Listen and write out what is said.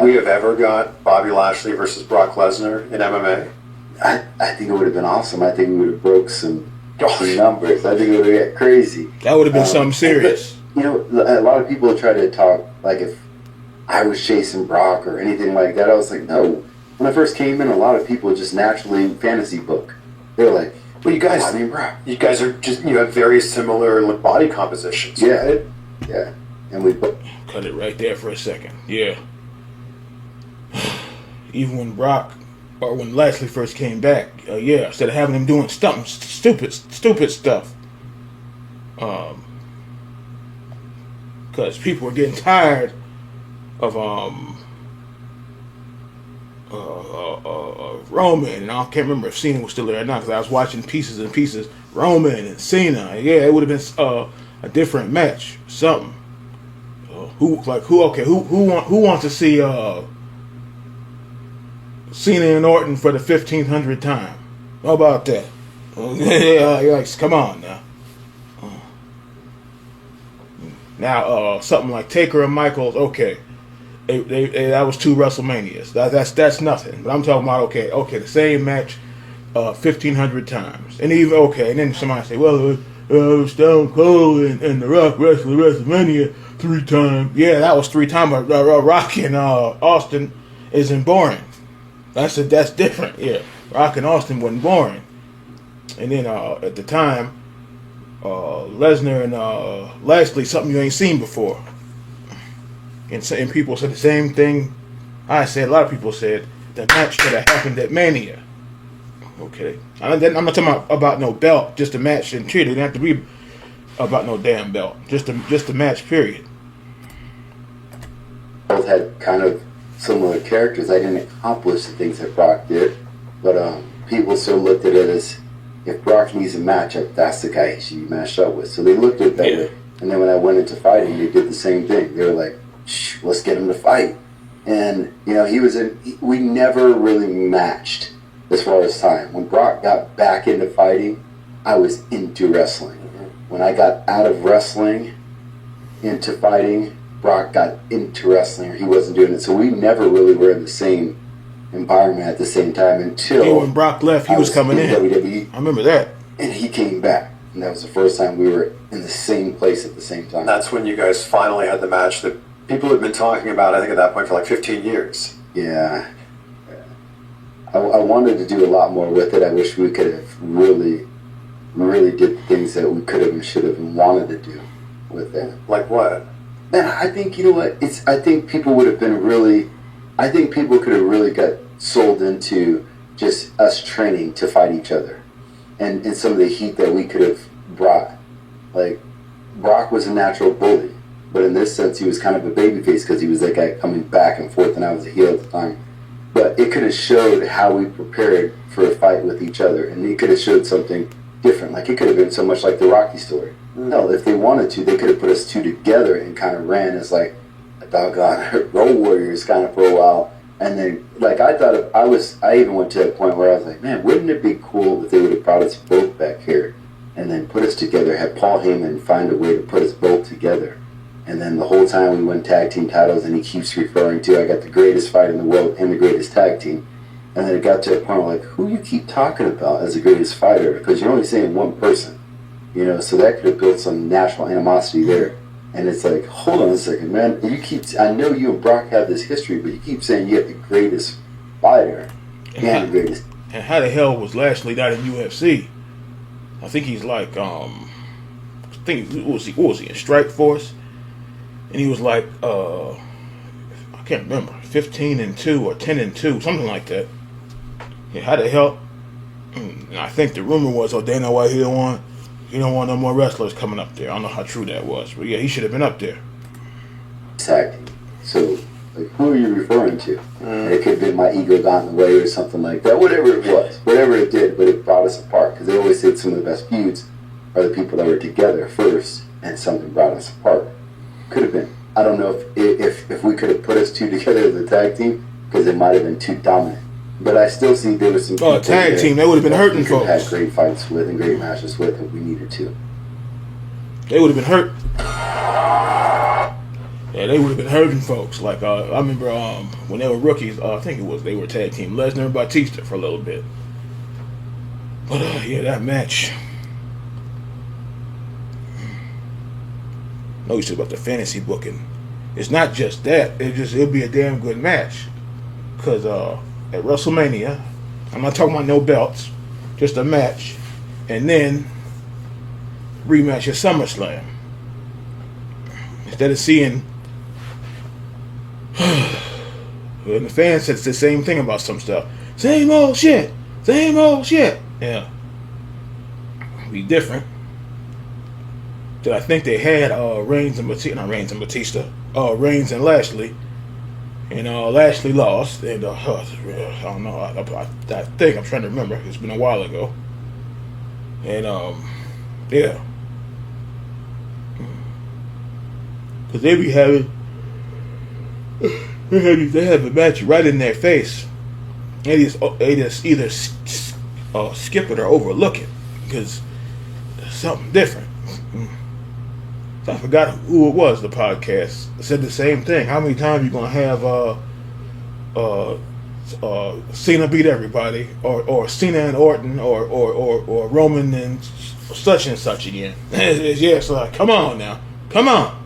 we have ever got Bobby Lashley versus Brock Lesnar in MMA? I think it would have been awesome. I think we would have broke some numbers. I think it would have got crazy. That would have been something serious. But, a lot of people try to talk like if I was chasing Brock or anything like that. I was like, no. When I first came in, a lot of people just naturally fantasy book. They were like, well, you guys are just, you have very similar body compositions. Yeah. Right? Yeah. And we cut it right there for a second. Yeah. Even when Brock or when Lashley first came back, instead of having him doing something stupid stuff, because people were getting tired of Roman, and I can't remember if Cena was still there or not, because I was watching pieces and pieces. Roman and Cena, it would have been a different match, something. Who wants to see Cena and Orton for the 1500th time? How about that? Come on now. Now, something like Taker and Michaels, okay. That was 2 WrestleManias. That's nothing. But I'm talking about the same match 1,500 times. And even and then somebody say, well, Stone Cold and The Rock wrestled WrestleMania 3 times. Yeah, that was 3 times. Rock and Austin isn't boring. That's different. Yeah, Rock and Austin wasn't boring. And then at the time, Lesnar and Lashley, something you ain't seen before. And people said the same thing. A lot of people said the match should have happened at Mania. Okay, I'm not talking about no belt, just a match and period. It didn't have to be about no damn belt. Just a match, period. Both had kind of similar characters. I didn't accomplish the things that Brock did, but people still looked at it as if Brock needs a matchup, that's the guy he should be matched up with. So they looked at it that way. And then when I went into fighting, they did the same thing. They were like, let's get him to fight. And, we never really matched as far as time. When Brock got back into fighting, I was into wrestling. When I got out of wrestling into fighting, Brock got into wrestling, or he wasn't doing it. So we never really were in the same environment at the same time until when Brock left, he was coming in WWE. I remember that. And he came back. And that was the first time we were in the same place at the same time. That's when you guys finally had the match that people had been talking about, I think, at that point for like 15 years. Yeah. I wanted to do a lot more with it. I wish we could have really did things that we could have and should have and wanted to do with it. Like what? Man, I think, I think people would have been I think people could have really got sold into just us training to fight each other. And some of the heat that we could have brought. Like, Brock was a natural bully. But in this sense, he was kind of a babyface because he was that guy coming back and forth, and I was a heel at the time. But it could have showed how we prepared for a fight with each other, and it could have showed something different. Like, it could have been so much like the Rocky story. Hell, if they wanted to, they could have put us 2 together and kind of ran as like a doggone Road Warriors kind of for a while. And then, like, I even went to a point where I was like, man, wouldn't it be cool if they would have brought us both back here and then put us together, had Paul Heyman find a way to put us both together. And then the whole time we won tag team titles, and he keeps referring to, I got the greatest fight in the world and the greatest tag team. And then it got to a point where, like, who you keep talking about as the greatest fighter? Because you're only saying one person, so that could have built some natural animosity there. And it's like, hold on a second, man. I know you and Brock have this history, but you keep saying you have the greatest fighter and the greatest. And how the hell was Lashley not in UFC? I think he's like, what was he in Strike Force? And he was like, I can't remember, 15-2 or 10-2, something like that. Yeah, how the hell? And I think the rumor was, Dana White, he don't want no more wrestlers coming up there. I don't know how true that was, but yeah, he should have been up there. Exactly. So, like, who are you referring to? It could have been my ego got in the way or something like that. Whatever it was, whatever it did, but it brought us apart. Because they always said some of the best feuds are the people that were together first, and something brought us apart. Could have been. I don't know if we could have put us 2 together as a tag team, because it might have been too dominant. But I still see there was some people tag team, they would have been hurting folks. Had great fights with and great matches with, and we needed to. They would have been hurt. Yeah, they would have been hurting folks. Like I remember when they were rookies, I think they were tag team Lesnar and Batista for a little bit. But yeah, that match. No, you said about the fantasy booking. It's not just that. It'll be a damn good match. Cause at WrestleMania, I'm not talking about no belts, just a match, and then rematch at SummerSlam. Instead of seeing, and the fans said the same thing about some stuff. Same old shit. Same old shit. Yeah. Be different. That I think they had Reigns and Batista, Reigns and Lashley, and Lashley lost, and I don't know, I think I'm trying to remember. It's been a while ago, and yeah, because they be having they have a match right in their face. They just either skip it or overlook it because it's something different. I forgot who it was. The podcast said the same thing. How many times you gonna have Cena beat everybody, or Cena and Orton, or Roman and such again? Yeah, it's like, come on now, come on.